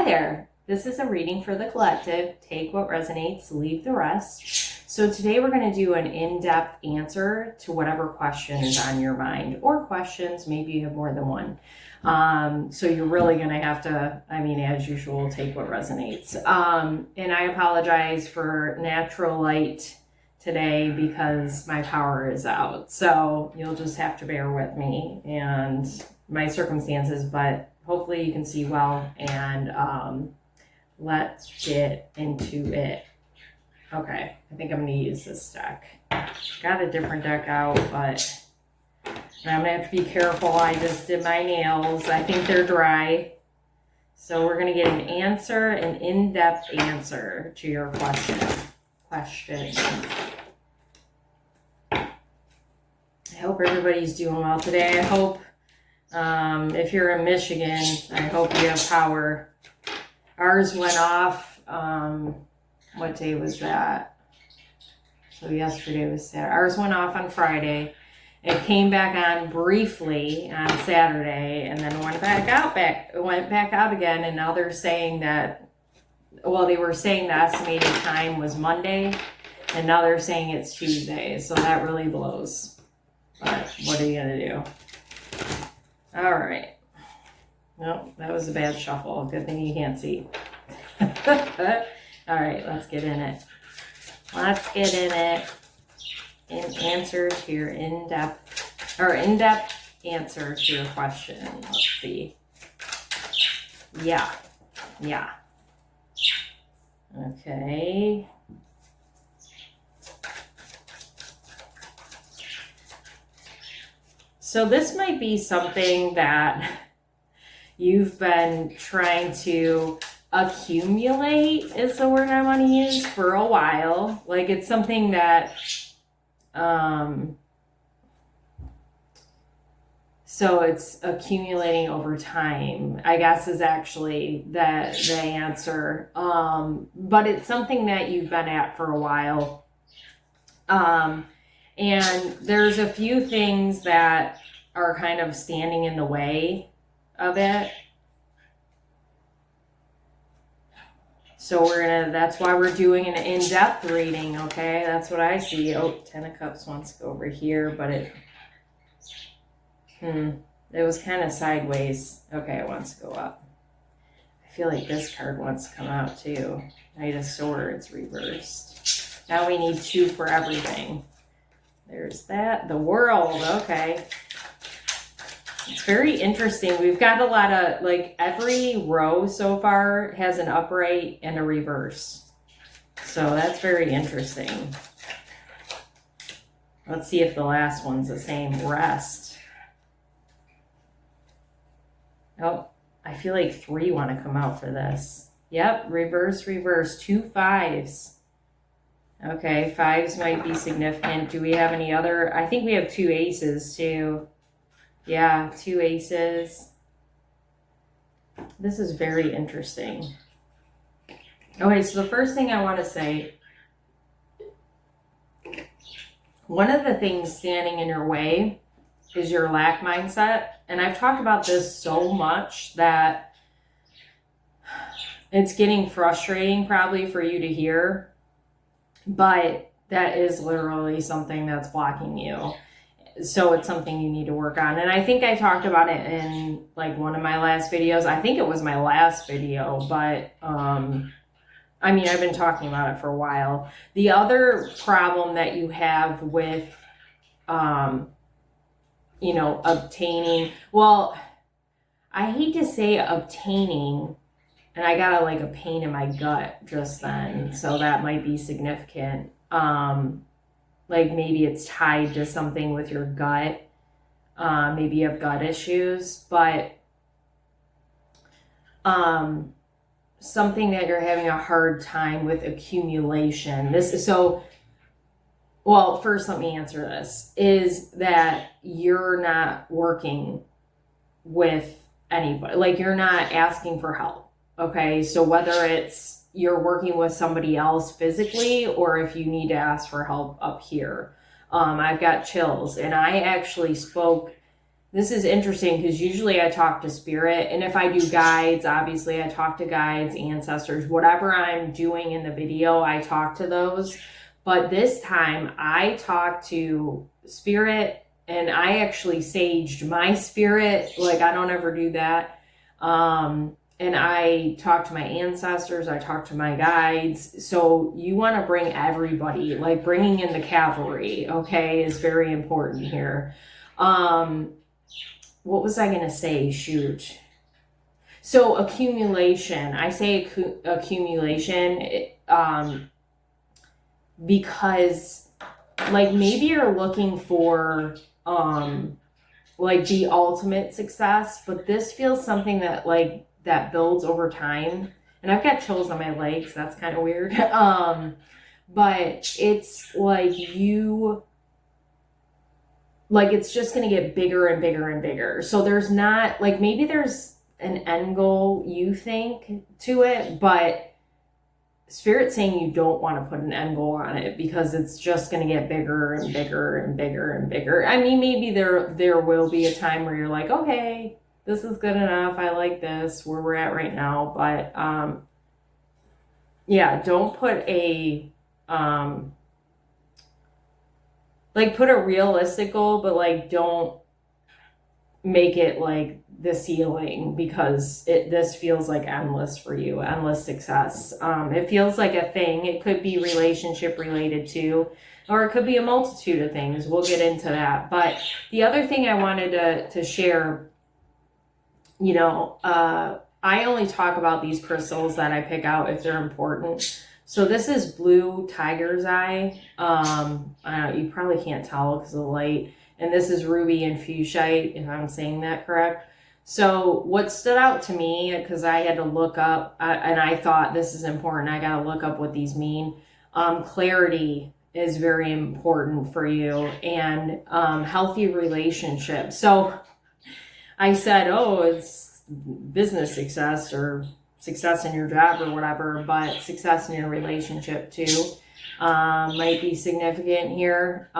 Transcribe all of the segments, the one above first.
there. This is a reading for the collective. Take what resonates, leave the rest. So today we're going to do an in-depth answer to whatever question is on your mind, or questions, maybe you have more than one. So you're really going to have to, as usual, take what resonates. And I apologize for natural light today because my power is out. So you'll just have to bear with me and my circumstances, but hopefully you can see well, and let's get into it. Okay, I think I'm going to use this deck. Got a different deck out, but I'm going to have to be careful. I just did my nails. I think they're dry. So we're going to get an answer, an in-depth answer to your question. I hope everybody's doing well today. I hope if you're in Michigan, I hope you have power. Ours went off, what day was that? So yesterday was Saturday. Ours went off on Friday. It came back on briefly on Saturday and then went back out again. And now they're saying that, well, they were saying the estimated time was Monday, and now they're saying it's Tuesday. So that really blows. But what are you going to do? All right. Nope, that was a bad shuffle. Good thing you can't see. All right, let's get in it. Let's get in it. An answer to your in-depth answer to your question. Let's see. Yeah. Okay. So this might be something that you've been trying to accumulate, is the word I want to use, for a while. Like it's something that, so it's accumulating over time, I guess, is actually the answer. But it's something that you've been at for a while. And there's a few things that are kind of standing in the way of it. So that's why we're doing an in-depth reading, okay? That's what I see. Oh, Ten of Cups wants to go over here, but it was kind of sideways. Okay, it wants to go up. I feel like this card wants to come out too. Knight of Swords reversed. Now we need two for everything. There's that. The World, okay. It's very interesting. We've got a lot of, like, every row so far has an upright and a reverse. So that's very interesting. Let's see if the last one's the same. Rest. Oh, I feel like 3 want to come out for this. Yep, reverse, 2 5s. Okay, 5s might be significant. Do we have any other? I think we have 2 aces too. Yeah, 2 aces. This is very interesting. Okay, so the first thing I want to say, one of the things standing in your way is your lack mindset. And I've talked about this so much that it's getting frustrating probably for you to hear. But that is literally something that's blocking you. So it's something you need to work on. And I think I talked about it in like one of my last videos. I think it was my last video, but I've been talking about it for a while. The other problem that you have with, obtaining, well, I hate to say obtaining, and I got a pain in my gut just then. So that might be significant. Like maybe it's tied to something with your gut. Maybe you have gut issues, but something that you're having a hard time with accumulation. First let me answer this, is that you're not working with anybody. Like you're not asking for help. Okay, so whether it's you're working with somebody else physically or if you need to ask for help up here, I've got chills. And I actually spoke This is interesting because usually I talk to spirit, and if I do guides, obviously I talk to guides, ancestors, whatever I'm doing in the video, I talk to those. But this time I talked to spirit, and I actually saged my spirit. Like, I don't ever do that. And I talked to my ancestors, I talked to my guides. So you want to bring everybody, like bringing in the cavalry, okay, is very important here. What was I going to say? Shoot. So accumulation, I say accumulation, because like maybe you're looking for, like the ultimate success, but this feels something that like that builds over time. And I've got chills on my legs. That's kind of weird. But it's like it's just going to get bigger and bigger and bigger. So there's not like, maybe there's an end goal you think to it, but Spirit's saying you don't want to put an end goal on it because it's just going to get bigger and bigger and bigger and bigger. I mean, maybe there will be a time where you're like, okay, this is good enough. I like this where we're at right now. But yeah, don't put a put a realistic goal, but like don't make it like the ceiling, because this feels like endless for you, endless success. It feels like a thing. It could be relationship related too, or it could be a multitude of things. We'll get into that. But the other thing I wanted to share, I only talk about these crystals that I pick out if they're important. So this is blue tiger's eye. You probably can't tell because of the light. And this is ruby and fuchsite, if I'm saying that correct. So what stood out to me, because I had to look up, and I thought this is important, I got to look up what these mean. Clarity is very important for you, and healthy relationships. So I said, oh, it's business success or success in your job or whatever, but success in your relationship too might be significant here.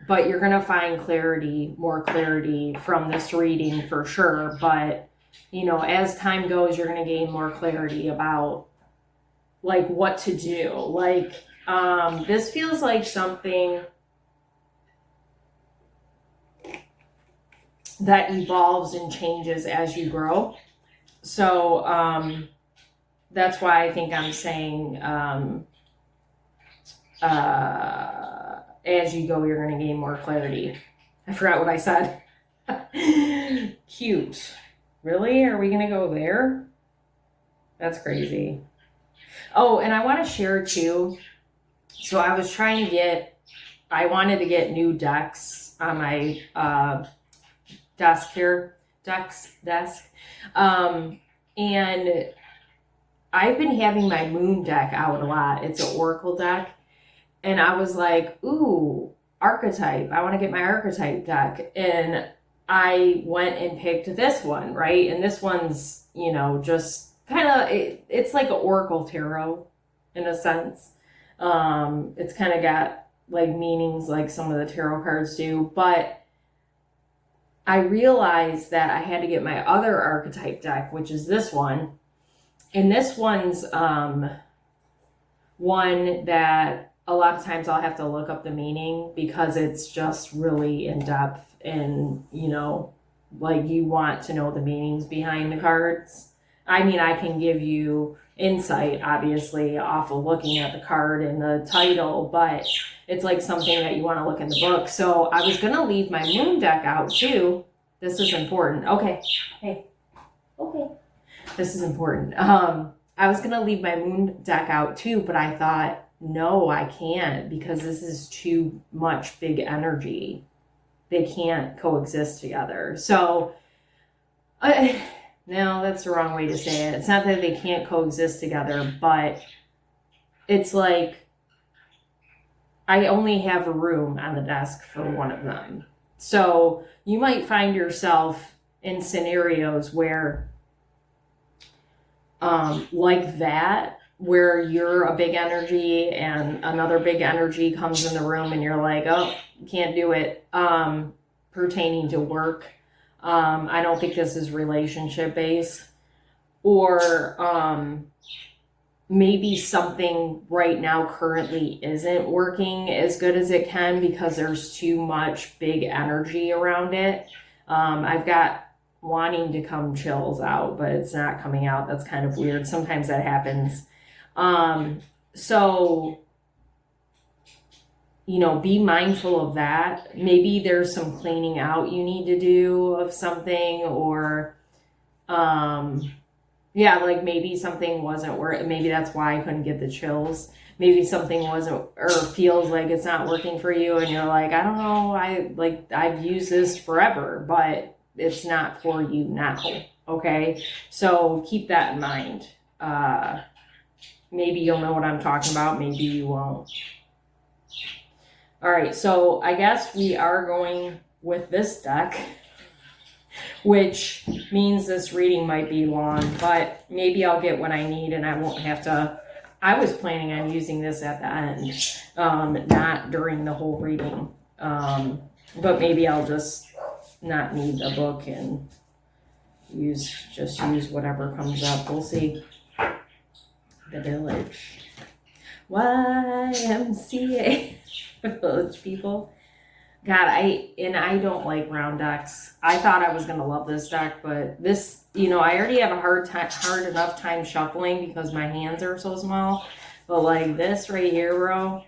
But you're going to find more clarity from this reading for sure. But, as time goes, you're going to gain more clarity about like what to do. Like, this feels like something that evolves and changes as you grow. So, that's why I think I'm saying, as you go, you're going to gain more clarity. I forgot what I said. Cute. Really? Are we going to go there? That's crazy. Oh, and I want to share too. So I was I wanted to get new decks on my desk here. Desk. And I've been having my moon deck out a lot. It's an oracle deck. And I was like, ooh, archetype. I want to get my archetype deck. And I went and picked this one, right? And this one's, just kind of, it's like an oracle tarot in a sense. It's kind of got like meanings like some of the tarot cards do. But I realized that I had to get my other archetype deck, which is this one. And this one's one that a lot of times I'll have to look up the meaning because it's just really in depth, and like you want to know the meanings behind the cards. I mean, I can give you insight obviously off of looking at the card and the title, but it's like something that you want to look in the book. So I was going to leave my moon deck out too. This is important. Okay. Hey. Okay. This is important. I was going to leave my moon deck out too, but I thought, no, I can't, because this is too much big energy. They can't coexist together. So, no, that's the wrong way to say it. It's not that they can't coexist together, but it's like I only have a room on the desk for one of them. So you might find yourself in scenarios where, like that, where you're a big energy and another big energy comes in the room and you're like, oh, you can't do it. pertaining to work. I don't think this is relationship based, or maybe something right now currently isn't working as good as it can because there's too much big energy around it. I've got wanting to come chills out, but it's not coming out. That's kind of weird. Sometimes that happens. So, you know, be mindful of that. Maybe there's some cleaning out you need to do of something, or, yeah, like maybe something wasn't working. Maybe that's why I couldn't get the chills. Maybe something wasn't, or feels like it's not working for you, and you're like, I don't know, I've used this forever, but it's not for you now. Okay, so keep that in mind. Maybe you'll know what I'm talking about, maybe you won't. All right, so I guess we are going with this deck, which means this reading might be long, but maybe I'll get what I need and I won't have to. I was planning on using this at the end, not during the whole reading, but maybe I'll just not need the book and use whatever comes up. We'll see. The Village. YMCA. Village people. God, I don't like round decks. I thought I was going to love this deck, but this, you know, I already have a hard enough time shuffling because my hands are so small. But like this right here, bro,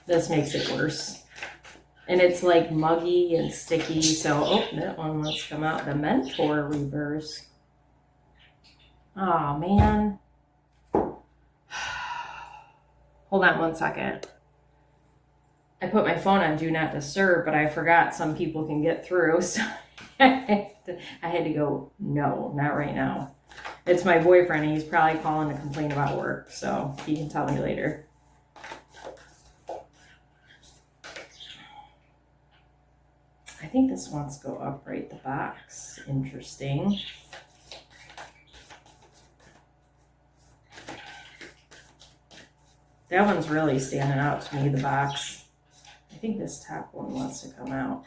this makes it worse. And it's like muggy and sticky. So, oh, that one, let's come out. The Mentor reverse. Oh, man. Hold on one second. I put my phone on Do Not Disturb, but I forgot some people can get through. So I had to go, no, not right now. It's my boyfriend, and he's probably calling to complain about work. So he can tell me later. I think this wants to go upright the box. Interesting. That one's really standing out to me, the box. I think this top one wants to come out.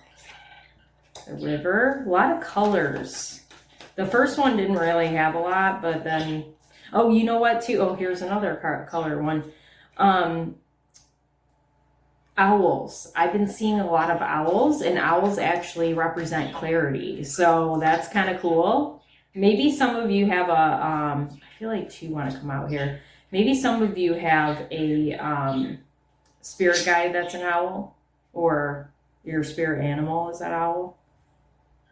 The River, a lot of colors. The first one didn't really have a lot, but then, oh, you know what too? Oh, here's another color one. Owls. I've been seeing a lot of owls, and owls actually represent clarity. So that's kind of cool. Maybe some of you have I feel like two want to come out here. Maybe some of you have a spirit guide that's an owl, or your spirit animal is that owl.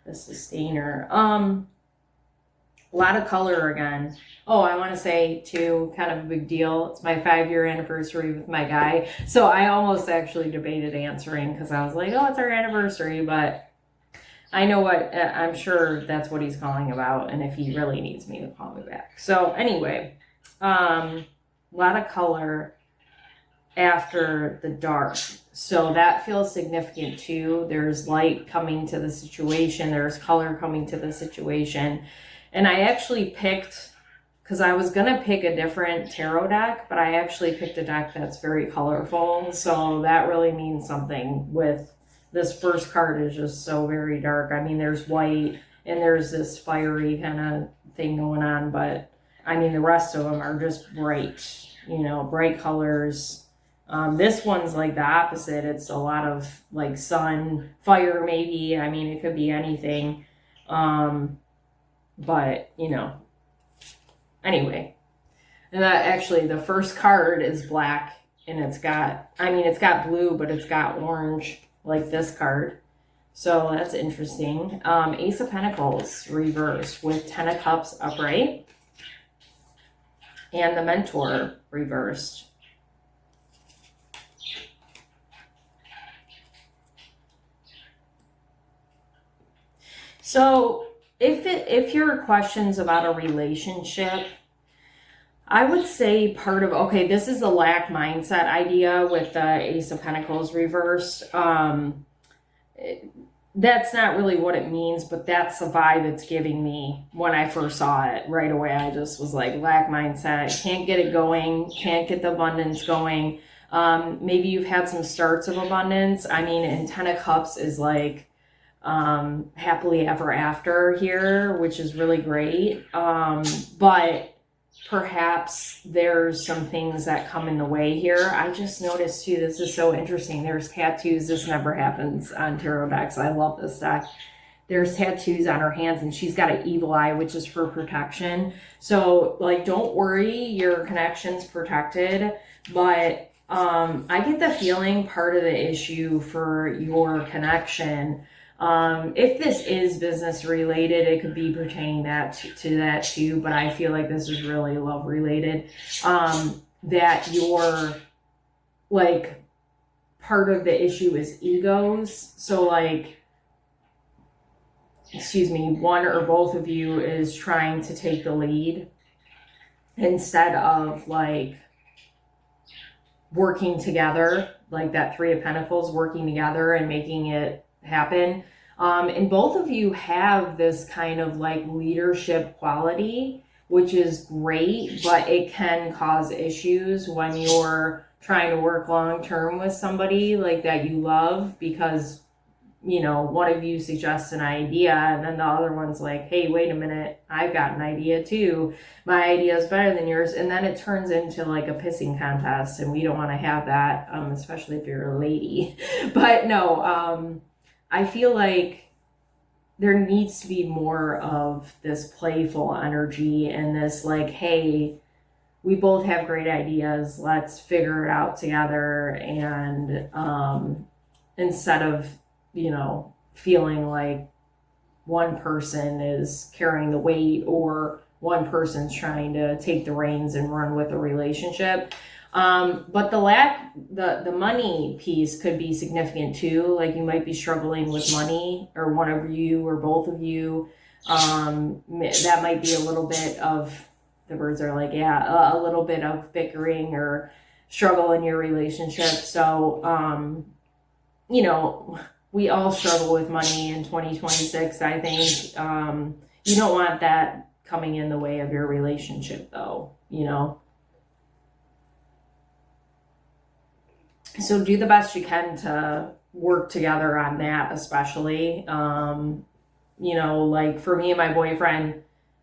The Sustainer. A lot of color again. Oh, I want to say too, kind of a big deal. It's my 5-year anniversary with my guy. So I almost actually debated answering because I was like, oh, it's our anniversary, but I know what, I'm sure that's what he's calling about. And if he really needs me, he'll call me back. So anyway, a lot of color after the dark. So that feels significant too. There's light coming to the situation. There's color coming to the situation. And I actually picked, because I was going to pick a different tarot deck, but I actually picked a deck that's very colorful. So that really means something. With this first card is just so very dark. I mean, there's white and there's this fiery kind of thing going on. But I mean, the rest of them are just bright, you know, bright colors. This one's like the opposite. It's a lot of like sun, fire maybe. I mean, it could be anything. But, you know, anyway. And that actually, the first card is black, and it's got blue, but it's got orange like this card. So that's interesting. Ace of Pentacles reverse with 10 of Cups upright. And the Mentor reversed. So if your question's about a relationship, I would say part of, okay, this is the lack mindset idea with the Ace of Pentacles reversed. That's not really what it means, but that's the vibe it's giving me when I first saw it. Right away, I just was like, lack mindset, can't get it going, can't get the abundance going. Maybe you've had some starts of abundance. I mean, and 10 of Cups is like happily ever after here, which is really great. But perhaps there's some things that come in the way here. I just noticed too, this is so interesting. There's tattoos. This never happens on tarot decks. I love this deck. There's tattoos on her hands, and she's got an evil eye, which is for protection. So like, don't worry, your connection's protected. But I get the feeling part of the issue for your connection, if this is business related, it could be pertaining to that too, but I feel like this is really love related, that your, like, part of the issue is egos. So like, one or both of you is trying to take the lead instead of like working together, like that Three of Pentacles, working together and making it happen. And both of you have this kind of like leadership quality, which is great, but it can cause issues when you're trying to work long term with somebody like that you love, because one of you suggests an idea and then the other one's like, hey, wait a minute, I've got an idea too. My idea is better than yours. And then it turns into like a pissing contest, and we don't want to have that, especially if you're a lady. But no, I feel like there needs to be more of this playful energy and this like, hey, we both have great ideas. Let's figure it out together. And instead of, feeling like one person is carrying the weight or one person's trying to take the reins and run with a relationship. But the money piece could be significant too. Like, you might be struggling with money, or one of you or both of you. That might be a little bit of, the birds are like, yeah, a little bit of bickering or struggle in your relationship. So, we all struggle with money in 2026. I think you don't want that coming in the way of your relationship though, So do the best you can to work together on that, especially. Like for me and my boyfriend,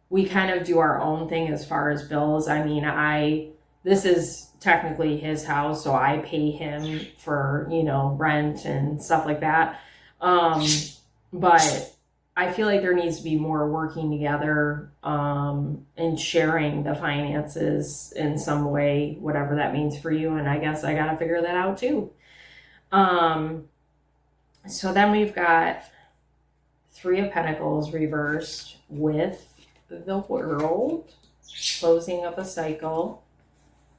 we kind of do our own thing as far as bills. I mean, this is technically his house, so I pay him for, rent and stuff like that. But I feel like there needs to be more working together, and sharing the finances in some way, whatever that means for you. And I guess I got to figure that out too. So then we've got Three of Pentacles reversed with the World, closing of a cycle,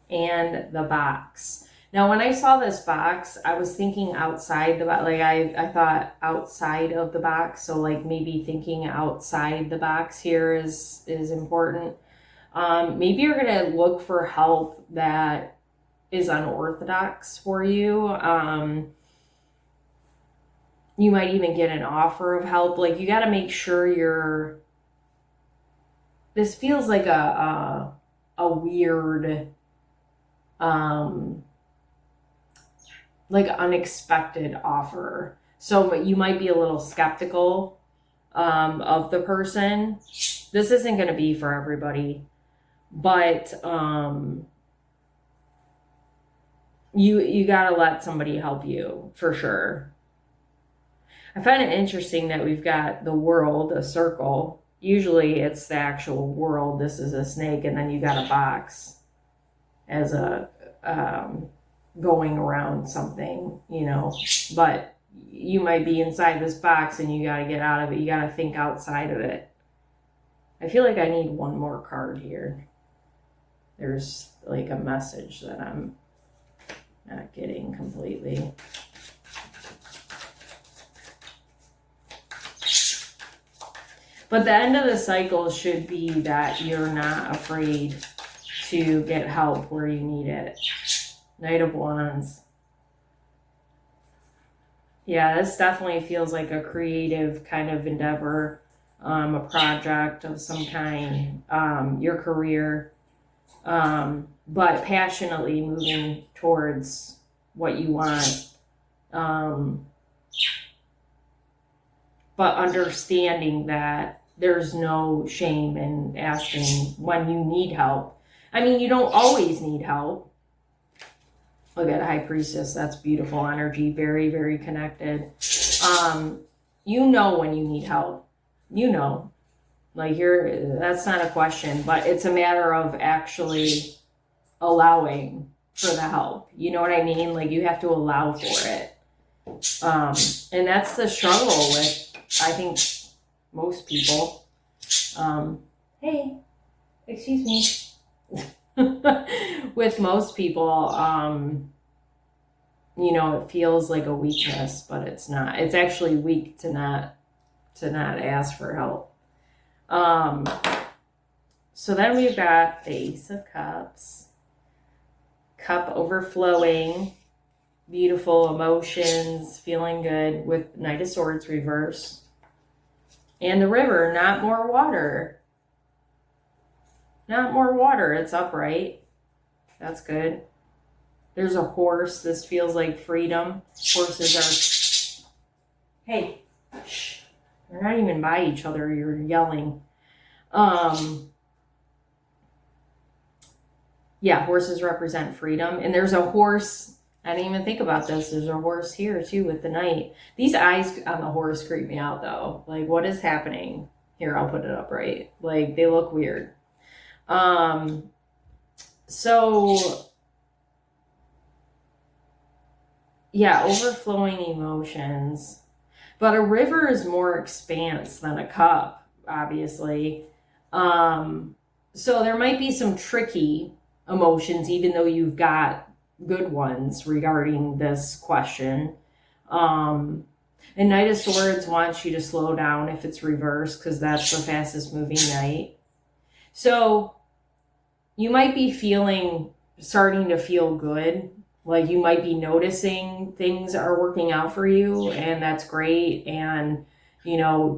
and the box. Now, when I saw this box, I was thinking outside the box. Like I thought outside of the box. So like maybe thinking outside the box here is important. Maybe you're going to look for help that is unorthodox for you. You might even get an offer of help. Like, you got to make sure this feels like a weird, like unexpected offer. So you might be a little skeptical of the person. This isn't going to be for everybody, but you got to let somebody help you for sure. I find it interesting that we've got the World, a circle. Usually it's the actual world. This is a snake, and then you got a box as a going around something, but you might be inside this box and you got to get out of it. You got to think outside of it. I feel like I need one more card here. There's like a message that I'm not getting completely. But the end of the cycle should be that you're not afraid to get help where you need it. Knight of Wands. Yeah, this definitely feels like a creative kind of endeavor, a project of some kind, your career. but passionately moving towards what you want. But understanding that there's no shame in asking when you need help. I mean, you don't always need help. Look at High Priestess. That's beautiful energy. Very, very connected. You know when you need help. You know. Like that's not a question, but it's a matter of actually allowing for the help. You know what I mean? Like you have to allow for it. And that's the struggle with, I think, most people. Hey, excuse me. With most people, it feels like a weakness, but it's not. It's actually weak to not ask for help. So then we've got the Ace of Cups, cup overflowing, beautiful emotions, feeling good, with Knight of Swords reverse. And the River, not more water. Not more water, it's upright. That's good. There's a horse. This feels like freedom. Horses are... Hey, shh. You're not even by each other. You're yelling. Yeah, horses represent freedom. And there's a horse. I didn't even think about this. There's a horse here too with the knight. These eyes on the horse creep me out though. Like, what is happening? Here, I'll put it up right. Like, they look weird. So yeah, overflowing emotions. But a river is more expanse than a cup, obviously. So there might be some tricky emotions, even though you've got good ones regarding this question. And Knight of Swords wants you to slow down if it's reversed, because that's the fastest moving knight. So you might be starting to feel good. Like you might be noticing things are working out for you, and that's great. And,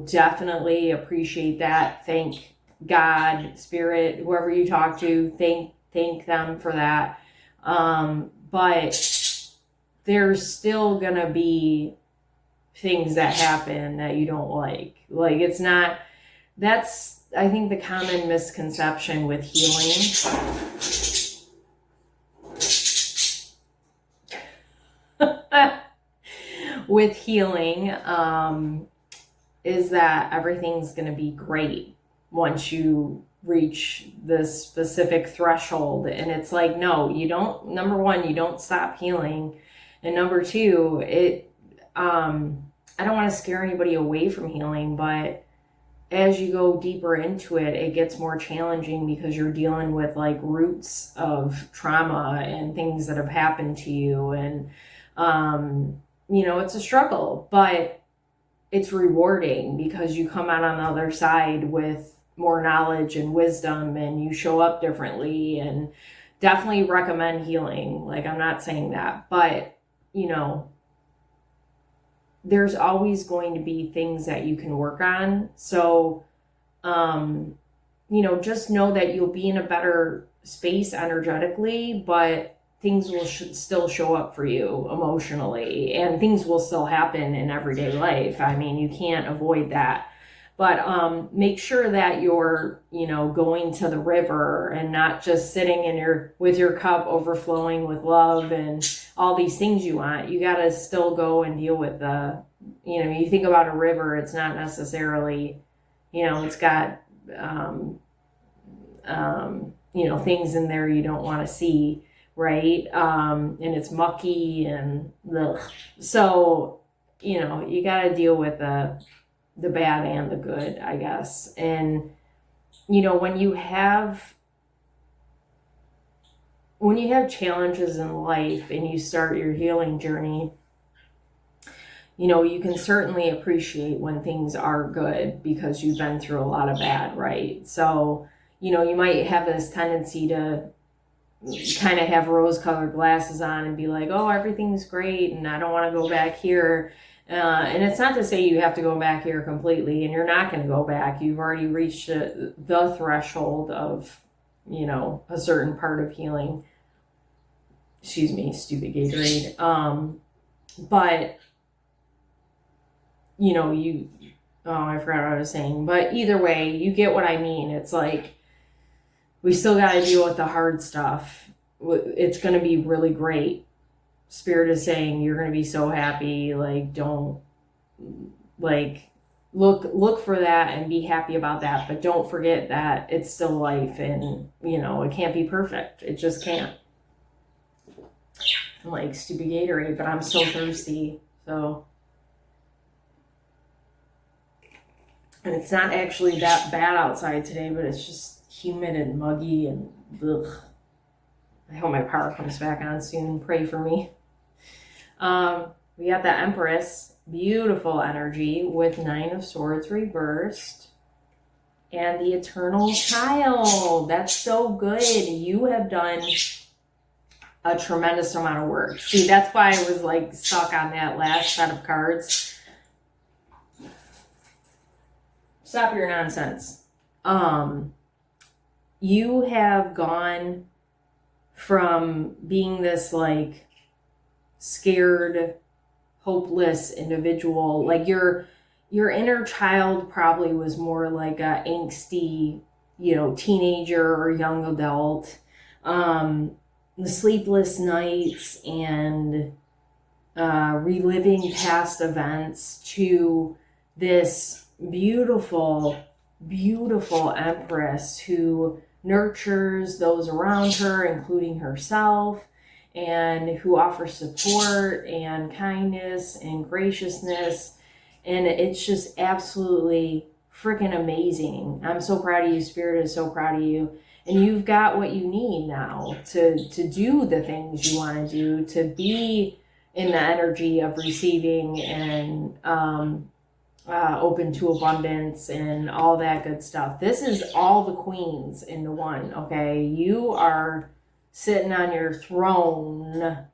definitely appreciate that. Thank God, Spirit, whoever you talk to, thank them for that. But there's still going to be things that happen that you don't like. Like it's not, that's, I think, the common misconception with healing. With healing, is that everything's going to be great once you reach this specific threshold. And it's like, no, you don't. Number one, you don't stop healing. And number two, I don't want to scare anybody away from healing, but as you go deeper into it, it gets more challenging because you're dealing with like roots of trauma and things that have happened to you. And, it's a struggle, but it's rewarding because you come out on the other side with more knowledge and wisdom, and you show up differently. And definitely recommend healing. Like, I'm not saying that, but there's always going to be things that you can work on. So, just know that you'll be in a better space energetically, but things will still show up for you emotionally, and things will still happen in everyday life. I mean, you can't avoid that. But make sure that you're, going to the river and not just sitting with your cup overflowing with love and all these things you want. You got to still go and deal with you think about a river, it's not necessarily, it's got, things in there you don't want to see, right? And it's mucky and so, you got to deal with the bad and the good, I guess. And, when you have challenges in life and you start your healing journey, you can certainly appreciate when things are good because you've been through a lot of bad, right? So, you might have this tendency to kind of have rose-colored glasses on and be like, oh, everything's great and I don't want to go back here. And it's not to say you have to go back here completely, and you're not going to go back. You've already reached the threshold of you know, a certain part of healing. Excuse me, stupid Gatorade. But, you know, I forgot what I was saying. But either way, you get what I mean. It's like, we still got to deal with the hard stuff. It's going to be really great. Spirit is saying you're going to be so happy. Like, don't, like, look for that and be happy about that. But don't forget that it's still life, and, you know, it can't be perfect. It just can't. I'm like, stupid Gatorade, but I'm so thirsty. So, and it's not actually that bad outside today, but it's just humid and muggy and ugh. I hope my power comes back on soon. Pray for me. We got the Empress, beautiful energy with 9 of Swords reversed. And the Eternal Child. That's so good. You have done a tremendous amount of work. See, that's why I was like stuck on that last set of cards. Stop your nonsense. You have gone from being this like scared, hopeless individual. Like your inner child probably was more like a angsty, you know, teenager or young adult. The sleepless nights and reliving past events, to this beautiful, beautiful Empress who nurtures those around her, including herself, and who offers support and kindness and graciousness. And it's just absolutely freaking amazing. I'm so proud of you. Spirit is so proud of you. And you've got what you need now to do the things you want to do, to be in the energy of receiving and open to abundance and all that good stuff. This is all the queens into one, okay? You are sitting on your throne,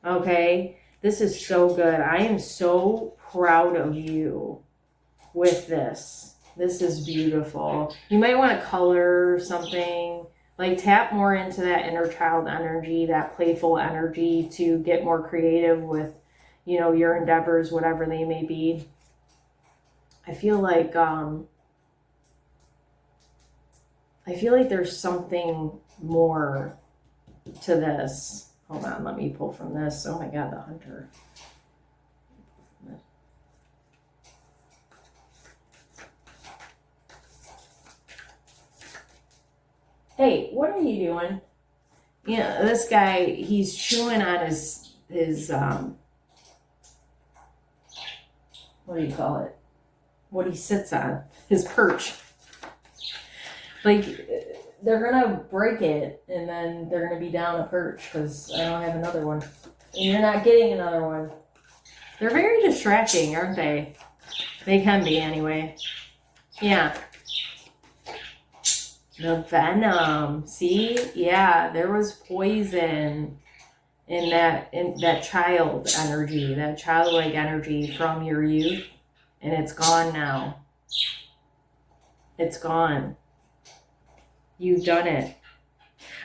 okay? This is so good. I am so proud of you with this. This is beautiful. You might want to color something, like tap more into that inner child energy, that playful energy, to get more creative with, you know, your endeavors, whatever they may be. I feel like there's something more to this. Hold on, let me pull from this. Oh my God, the Hunter. Hey, what are you doing? You know, this guy, he's chewing on his what do you call it? What he sits on, his perch. Like, they're gonna break it, and then they're gonna be down a perch because I don't have another one. And you're not getting another one. They're very distracting, aren't they? They can be anyway. Yeah. The venom. See? Yeah, there was poison in that child energy, that childlike energy from your youth, and it's gone now. It's gone. You've done it.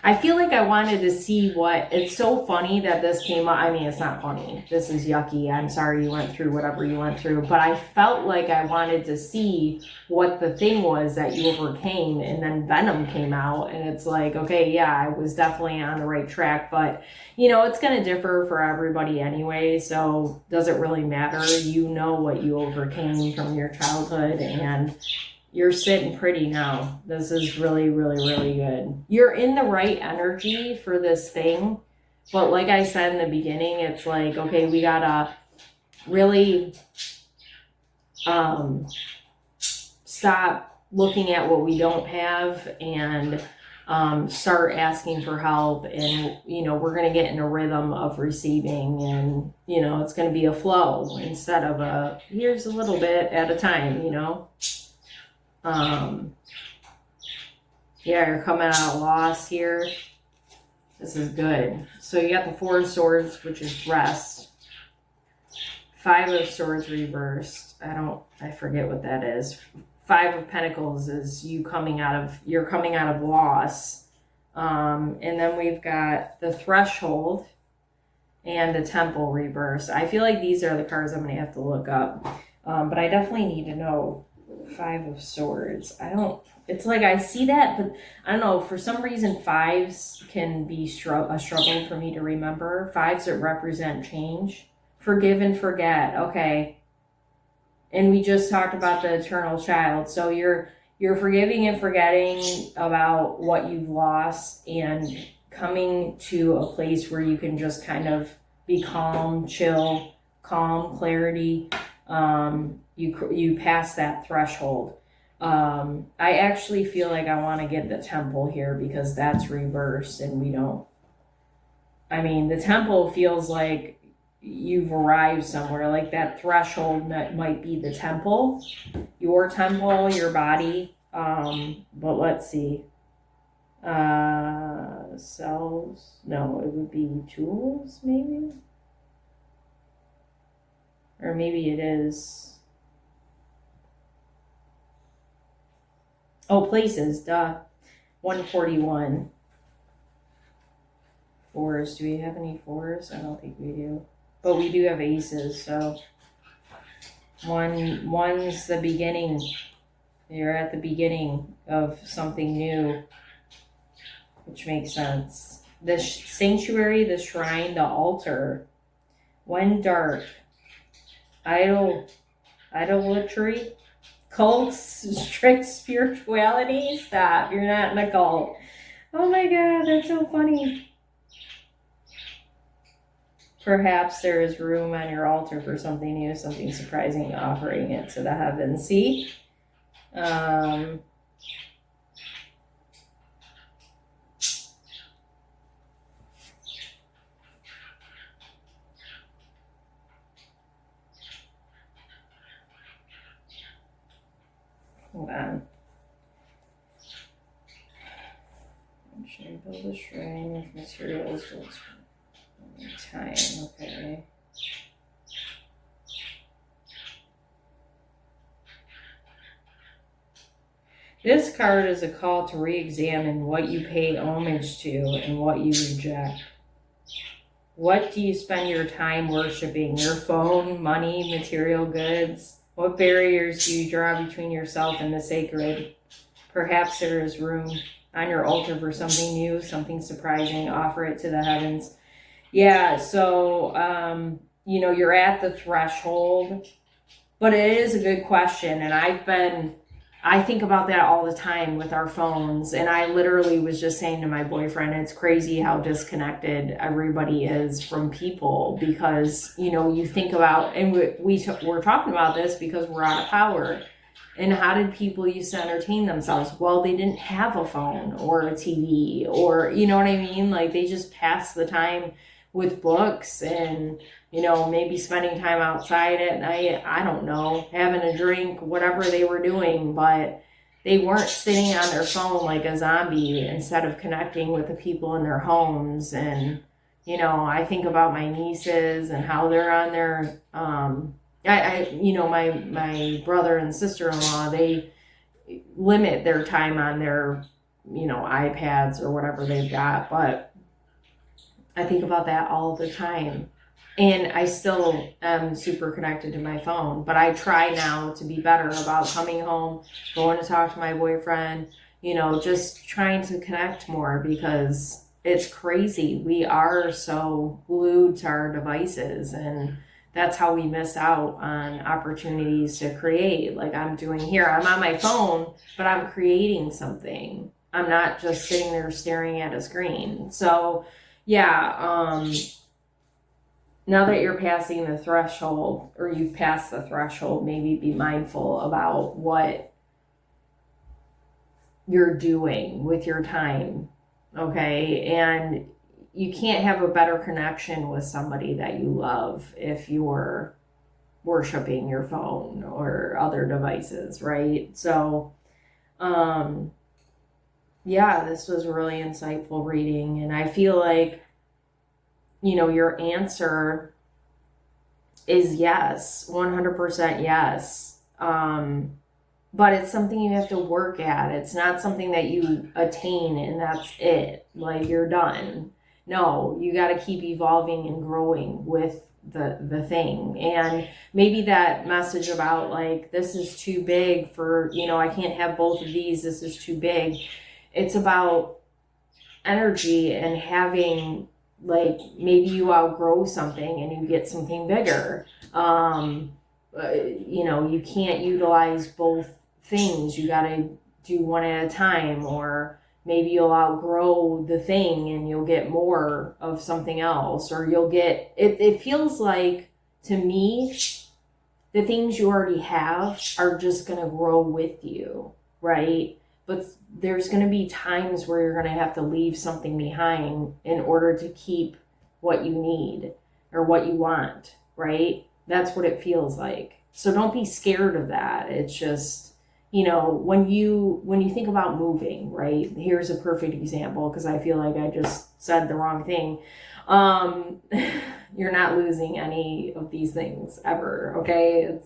I feel like I wanted to see what, it's so funny that this came up. I mean, it's not funny. This is yucky. I'm sorry you went through whatever you went through, but I felt like I wanted to see what the thing was that you overcame, and then Venom came out, and it's like, okay, yeah, I was definitely on the right track, but you know, it's going to differ for everybody anyway, so does it really matter? You know what you overcame from your childhood, and you're sitting pretty now. This is really, really, really good. You're in the right energy for this thing. But like I said in the beginning, it's like, okay, we gotta really stop looking at what we don't have and start asking for help. And, you know, we're going to get in a rhythm of receiving, and, you know, it's going to be a flow instead of a, here's a little bit at a time, you know. Yeah, you're coming out lost here. This is good. So you got the 4 of Swords, which is rest. 5 of Swords reversed. I forget what that is. Five of Pentacles is you're coming out of loss. And then we've got the Threshold and the Temple reverse. I feel like these are the cards I'm going to have to look up. But I definitely need to know Five of Swords. It's like I see that, but I don't know, for some reason fives can be a struggle for me to remember. Fives that represent change. Forgive and forget. Okay. And we just talked about the eternal child. So you're forgiving and forgetting about what you've lost and coming to a place where you can just kind of be calm, chill, calm, clarity. You pass that threshold. I actually feel like I want to get the Temple here because that's reversed and the Temple feels like you've arrived somewhere, like that threshold that might be the temple, your body. But let's see. Cells. No, it would be tools, maybe. Or maybe it is. Oh, places, duh. 141. Fours. Do we have any fours? I don't think we do. But we do have aces, so one's the beginning. You're at the beginning of something new, which makes sense. The sanctuary, the shrine, the altar. When dark. Idolatry. Cults, strict spirituality. Stop. You're not in a cult. Oh my God, that's so funny. Perhaps there is room on your altar for something new, something surprising, offering it to the heavens. See? Hold on. Should I build a shrine with materials? Time, okay. This card is a call to re-examine what you pay homage to and what you reject. What do you spend your time worshiping? Your phone, money, material goods? What barriers do you draw between yourself and the sacred? Perhaps there is room on your altar for something new, something surprising. Offer it to the heavens. Yeah, so, you're at the threshold, but it is a good question. And I think about that all the time with our phones. And I literally was just saying to my boyfriend, it's crazy how disconnected everybody is from people because, you think about, and we're talking about this because we're out of power. And how did people used to entertain themselves? Well, they didn't have a phone or a TV or, you know what I mean? Like they just passed the time with books and, maybe spending time outside at night. I don't know, having a drink, whatever they were doing, but they weren't sitting on their phone like a zombie instead of connecting with the people in their homes. And, I think about my nieces and how they're on their, my brother and sister-in-law, they limit their time on their, iPads or whatever they've got. But I think about that all the time. And I still am super connected to my phone. But I try now to be better about coming home, going to talk to my boyfriend, just trying to connect more because it's crazy. We are so glued to our devices and that's how we miss out on opportunities to create. Like I'm doing here. I'm on my phone, but I'm creating something. I'm not just sitting there staring at a screen. So yeah, now that you're passing the threshold or you've passed the threshold, maybe be mindful about what you're doing with your time. Okay. And you can't have a better connection with somebody that you love if you're worshiping your phone or other devices, right? So, this was a really insightful reading. And I feel like, your answer is yes, 100% yes. but it's something you have to work at. It's not something that you attain and that's it. Like you're done. No, you got to keep evolving and growing with the thing. And maybe that message about like this is too big for, I can't have both of these. This is too big. It's about energy and having like maybe you outgrow something and you get something bigger. You can't utilize both things. You got to do one at a time, or maybe you'll outgrow the thing and you'll get more of something else, or you'll get it feels like to me the things you already have are just going to grow with you, right? But there's going to be times where you're going to have to leave something behind in order to keep what you need or what you want, right? That's what it feels like. So don't be scared of that. It's just, when you think about moving, right? Here's a perfect example because I feel like I just said the wrong thing. You're not losing any of these things ever, okay?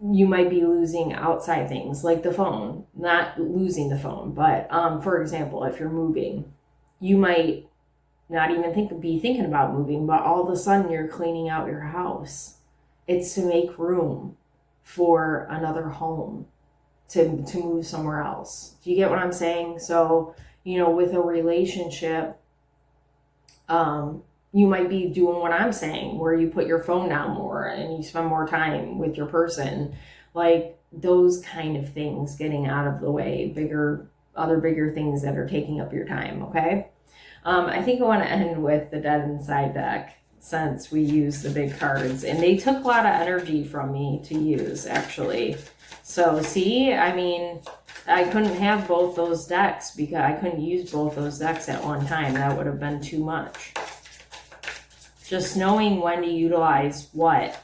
You might be losing outside things like the phone, not losing the phone, but for example, if you're moving, you might not even be thinking about moving, but all of a sudden you're cleaning out your house. It's to make room for another home, to move somewhere else. Do you get what I'm saying? So, with a relationship, you might be doing what I'm saying, where you put your phone down more and you spend more time with your person, like those kind of things, getting out of the way, other bigger things that are taking up your time. Okay. I think I want to end with the Dead Inside deck, since we use the big cards and they took a lot of energy from me to use, actually. So see, I couldn't have both those decks because I couldn't use both those decks at one time. That would have been too much. Just knowing when to utilize what,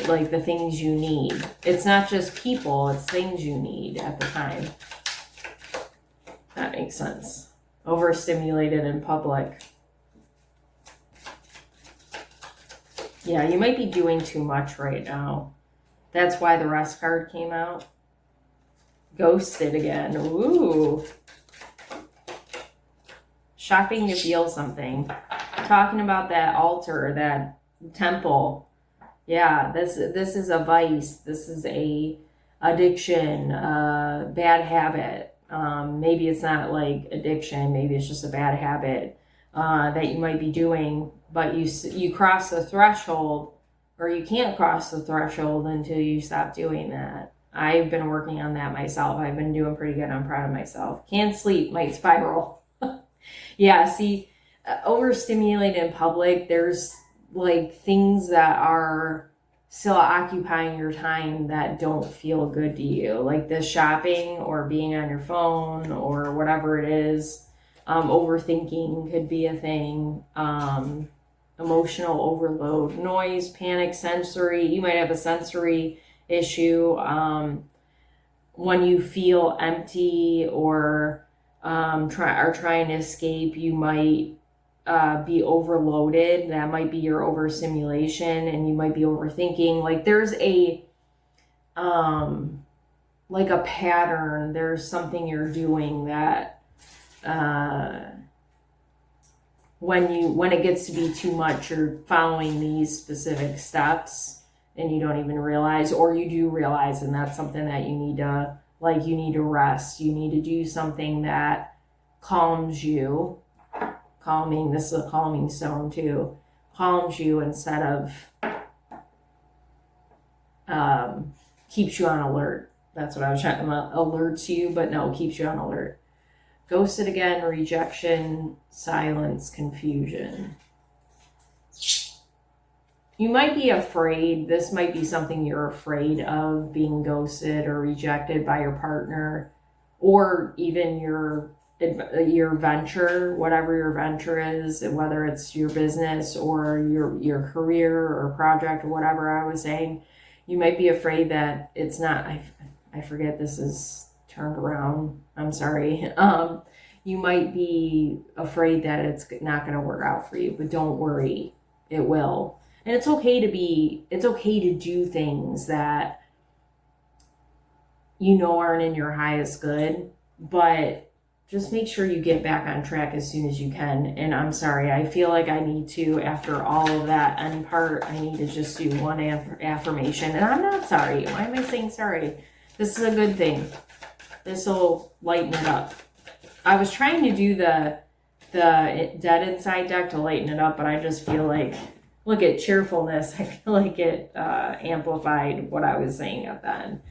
like the things you need. It's not just people, it's things you need at the time. That makes sense. Overstimulated in public. Yeah, you might be doing too much right now. That's why the rest card came out. Ghosted again. Ooh. Shopping to feel something. Talking about that altar, that temple. Yeah, this is a vice. This is a addiction, bad habit. Maybe it's not like addiction. Maybe it's just a bad habit that you might be doing. But you cross the threshold, or you can't cross the threshold until you stop doing that. I've been working on that myself. I've been doing pretty good. I'm proud of myself. Can't sleep, might spiral. Yeah, see, overstimulated in public, there's like things that are still occupying your time that don't feel good to you, like the shopping or being on your phone or whatever it is. Overthinking could be a thing. Emotional overload, noise, panic, sensory. You might have a sensory issue. When you feel empty or trying to escape, you might be overloaded. That might be your overstimulation, and you might be overthinking. Like there's a pattern. There's something you're doing that when it gets to be too much, you're following these specific steps and you don't even realize, or you do realize, and that's something that you need to rest. You need to do something that calms you. Calming, this is a calming stone too. Calms you instead of keeps you on alert. That's what I was trying to alerts you, but no, keeps you on alert. Ghosted again, rejection, silence, confusion. You might be afraid. This might be something you're afraid of, being ghosted or rejected by your partner, or even your venture, whatever your venture is, whether it's your business or your career or project or whatever I was saying. You might be afraid that it's not, I forget, this is turned around. I'm sorry. You might be afraid that it's not going to work out for you, but don't worry. It will. And it's okay to do things that you know aren't in your highest good, but just make sure you get back on track as soon as you can. And I'm sorry, I feel like I need to, after all of that end part, I need to just do one affirmation. And I'm not sorry. Why am I saying sorry? This is a good thing. This will lighten it up. I was trying to do the Dead Inside deck to lighten it up, but I just feel like, look at cheerfulness. I feel like it amplified what I was saying at the end.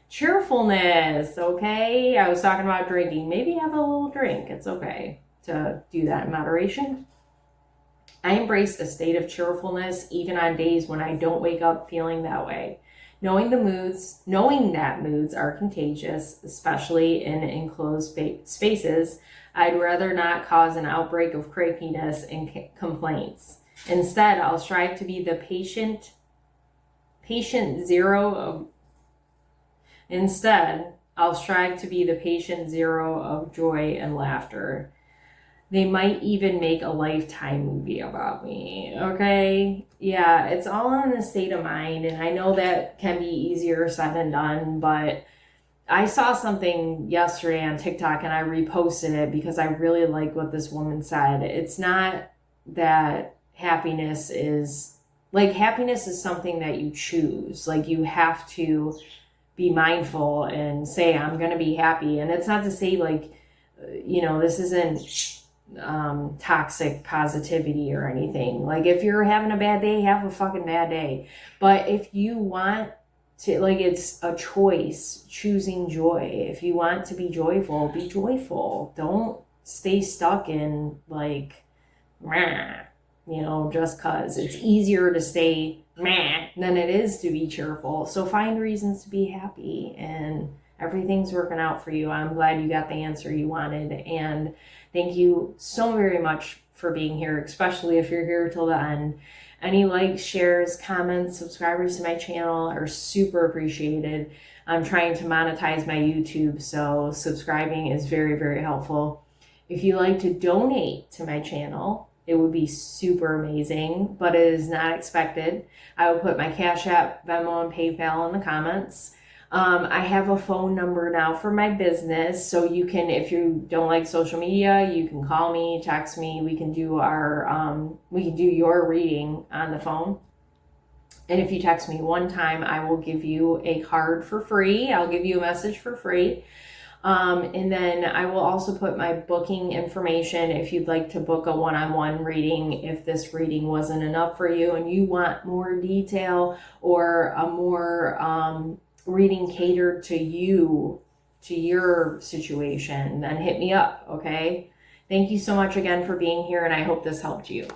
Cheerfulness, okay? I was talking about drinking. Maybe have a little drink. It's okay to do that in moderation. I embrace a state of cheerfulness even on days when I don't wake up feeling that way. Knowing that moods are contagious, especially in enclosed spaces, I'd rather not cause an outbreak of crankiness and complaints. Instead, I'll strive to be the patient zero of joy and laughter. They might even make a Lifetime movie about me, okay? Yeah, it's all in a state of mind, and I know that can be easier said than done, but I saw something yesterday on TikTok, and I reposted it because I really like what this woman said. It's not that happiness is something that you choose. Like, you have to be mindful and say, I'm going to be happy. And it's not to say, like, this isn't toxic positivity or anything. Like, if you're having a bad day, have a fucking bad day. But if you want to, like, it's a choice, choosing joy. If you want to be joyful, be joyful. Don't stay stuck in, like, just cause. It's easier to stay than it is to be cheerful. So find reasons to be happy, and everything's working out for you. I'm glad you got the answer you wanted, and thank you so very much for being here, especially if you're here till the end. Any likes, shares, comments, subscribers to my channel are super appreciated. I'm trying to monetize my YouTube, so subscribing is very, very helpful. If you like to donate to my channel, it would be super amazing, but it is not expected. I will put my CashApp, Venmo, and PayPal in the comments. I have a phone number now for my business, so you can, if you don't like social media, you can call me, text me. We can do your reading on the phone. And if you text me one time, I will give you a card for free. I'll give you a message for free. And then I will also put my booking information if you'd like to book a one-on-one reading. If this reading wasn't enough for you and you want more detail or a more reading catered to you, to your situation, then hit me up, okay? Thank you so much again for being here, and I hope this helped you.